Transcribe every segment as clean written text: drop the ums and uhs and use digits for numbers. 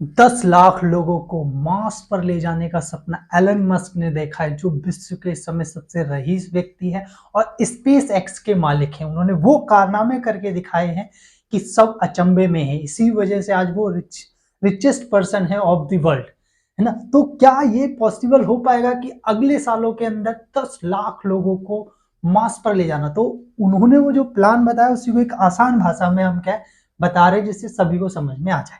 10 लाख लोगों को मार्स पर ले जाने का सपना एलन मस्क ने देखा है, जो विश्व के इस समय सबसे रईस व्यक्ति है और स्पेस एक्स के मालिक हैं। उन्होंने वो कारनामे करके दिखाए हैं कि सब अचंभे में है। इसी वजह से आज वो रिचेस्ट पर्सन है ऑफ द वर्ल्ड, है ना। तो क्या ये पॉसिबल हो पाएगा कि अगले सालों के अंदर 10 लाख लोगों को मार्स पर ले जाना? तो उन्होंने वो जो प्लान बताया उसी को एक आसान भाषा में हम क्या बता रहे, जिससे सभी को समझ में आ जाए।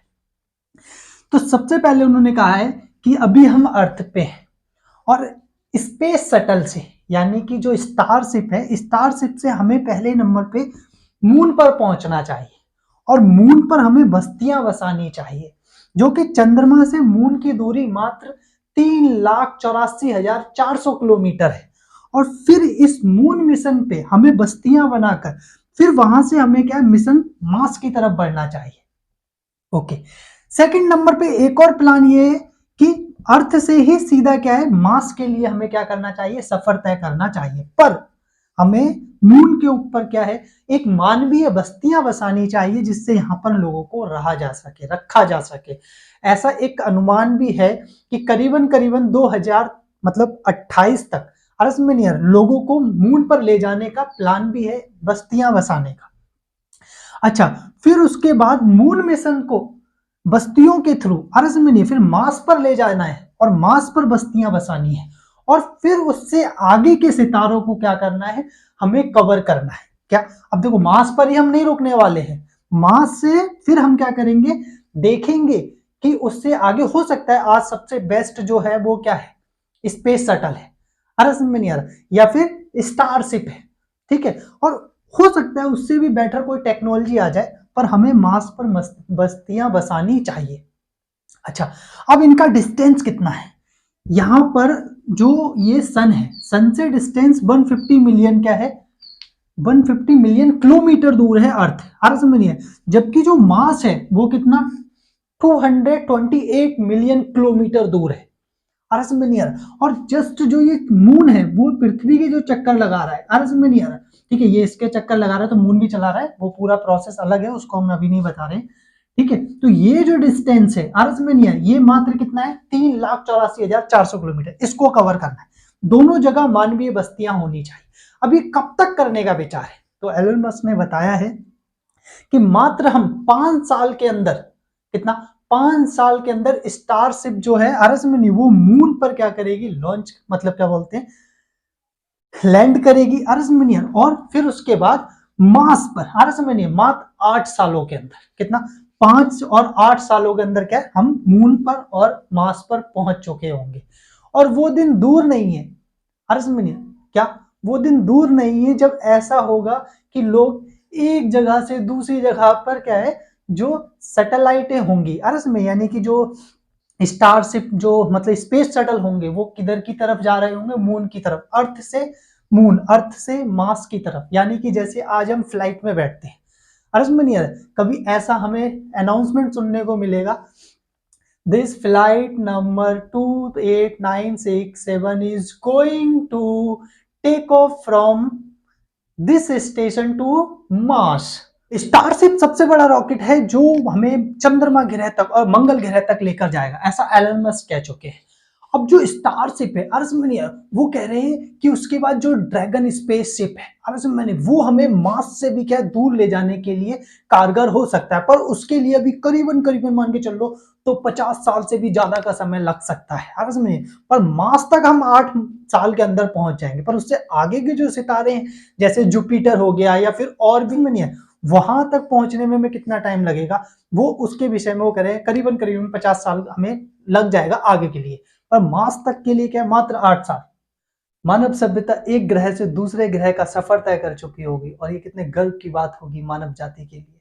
तो सबसे पहले उन्होंने कहा है कि अभी हम अर्थ पे हैं और स्पेस शटल से, यानी कि जो स्टारशिप है, स्टारशिप से हमें पहले नंबर पे मून पर पहुंचना चाहिए और मून पर हमें बस्तियां बसानी चाहिए, जो कि चंद्रमा से मून की दूरी मात्र 3,84,400 किलोमीटर है। और फिर इस मून मिशन पे हमें बस्तियां बनाकर फिर वहां से हमें क्या मिशन मार्स की तरफ बढ़ना चाहिए। ओके, सेकंड नंबर पे एक और प्लान ये है कि अर्थ से ही सीधा क्या है मार्स के लिए हमें क्या करना चाहिए, सफर तय करना चाहिए। पर हमें मून के ऊपर क्या है एक मानवीय बस्तियां बसानी चाहिए, जिससे यहां पर लोगों को रहा जा सके, रखा जा सके। ऐसा एक अनुमान भी है कि करीबन करीबन 2000 मतलब 28 तक अर्समेनियर लोगों को मून पर ले जाने का प्लान भी है, बस्तियां बसाने का। अच्छा, फिर उसके बाद मून मिशन को बस्तियों के थ्रू अर्थ में नहीं फिर मार्स पर ले जाना है और मार्स पर बस्तियां बसानी है और फिर उससे आगे के सितारों को क्या करना है, हमें कवर करना है। क्या अब देखो, मार्स पर ही हम नहीं रुकने वाले हैं, मार्स से फिर हम क्या करेंगे, देखेंगे कि उससे आगे हो सकता है। आज सबसे बेस्ट जो है वो क्या है, स्पेस शटल है, अर्थ में नहीं आ रहा, या फिर स्टारशिप है, ठीक है। और हो सकता है उससे भी बेटर कोई टेक्नोलॉजी आ जाए, पर हमें मार्स पर बस्तियां बसानी चाहिए। अच्छा, अब इनका डिस्टेंस कितना है, यहां पर जो ये सन है, सन से डिस्टेंस 150 मिलियन क्या है, 150 मिलियन किलोमीटर दूर है अर्थ, अर्थ में नहीं है। जबकि जो मार्स है वो कितना, 228 मिलियन किलोमीटर दूर है, अर्थ में नहीं आ रहा। और जस्ट जो ये मून है वो पृथ्वी के जो चक्कर लगा रहा है, अर्थ में नहीं आ रहा, ठीक है। ये इसके चक्कर लगा रहा है तो मून भी चला रहा है, वो पूरा प्रोसेस अलग है, उसको हम अभी नहीं बता रहे, ठीक है। तो ये जो डिस्टेंस है अर्थ में नहीं है, ये मात्र कितना है, 3,84,400 किलोमीटर, इसको कवर करना है। दोनों जगह मानवीय बस्तियां होनी चाहिए। अभी कब तक करने का विचार है, तो एलन मस्क ने बताया है कि मात्र हम 5 साल के अंदर, कितना, 5 साल के अंदर स्टारशिप जो है अर्थ में नहीं, वो मून पर क्या करेगी, लॉन्च मतलब क्या बोलते हैं, लैंड करेगी अर्थ में नहीं। और फिर उसके बाद मार्स पर अर्थ में नहीं, मात्र 8 सालों के अंदर, कितना, 5 और 8 सालों के अंदर क्या हम मून पर और मार्स पर पहुंच चुके होंगे। और वो दिन दूर नहीं है, अर्थ में नहीं, क्या वो दिन दूर नहीं है जब ऐसा होगा कि लोग एक जगह से दूसरी जगह पर क्या है, जो सैटेलाइटें होंगी अर्थ में, यानी कि जो स्टारशिप जो मतलब स्पेस शटल होंगे, वो किधर की तरफ जा रहे होंगे, मून की तरफ, अर्थ से मून, अर्थ से मार्स की तरफ। यानी कि जैसे आज हम फ्लाइट में बैठते हैं, अर्थ में नहीं है, कभी ऐसा हमें अनाउंसमेंट सुनने को मिलेगा, this flight number 28967 is going to take off from this station to Mars. Starship सबसे बड़ा रॉकेट है जो हमें चंद्रमा ग्रह तक और मंगल ग्रह तक लेकर जाएगा, ऐसा एलन मस्क कह चुके हैं। अब जो स्टारशिप है अर्थ में नहीं है, वो कह रहे हैं कि उसके बाद जो ड्रैगन स्पेसशिप है अर्थ में नहीं, वो हमें मार्स से भी क्या दूर ले जाने के लिए कारगर हो सकता है। पर उसके लिए अभी करीबन करीबन मान के चल लो तो 50 साल से भी ज्यादा का समय लग सकता है, अर्थ में नहीं। पर मार्स तक हम 8 साल के अंदर पहुंच जाएंगे, पर उससे आगे के जो सितारे हैं जैसे जुपिटर हो गया या फिर और भी नहीं है, वहां तक पहुंचने में हमें कितना टाइम लगेगा, वो उसके विषय में वो करें, करीबन करीबन 50 साल हमें लग जाएगा आगे के लिए। पर मार्स तक के लिए क्या मात्र 8 साल। मानव सभ्यता एक ग्रह से दूसरे ग्रह का सफर तय कर चुकी होगी और ये कितने गर्व की बात होगी मानव जाति के लिए।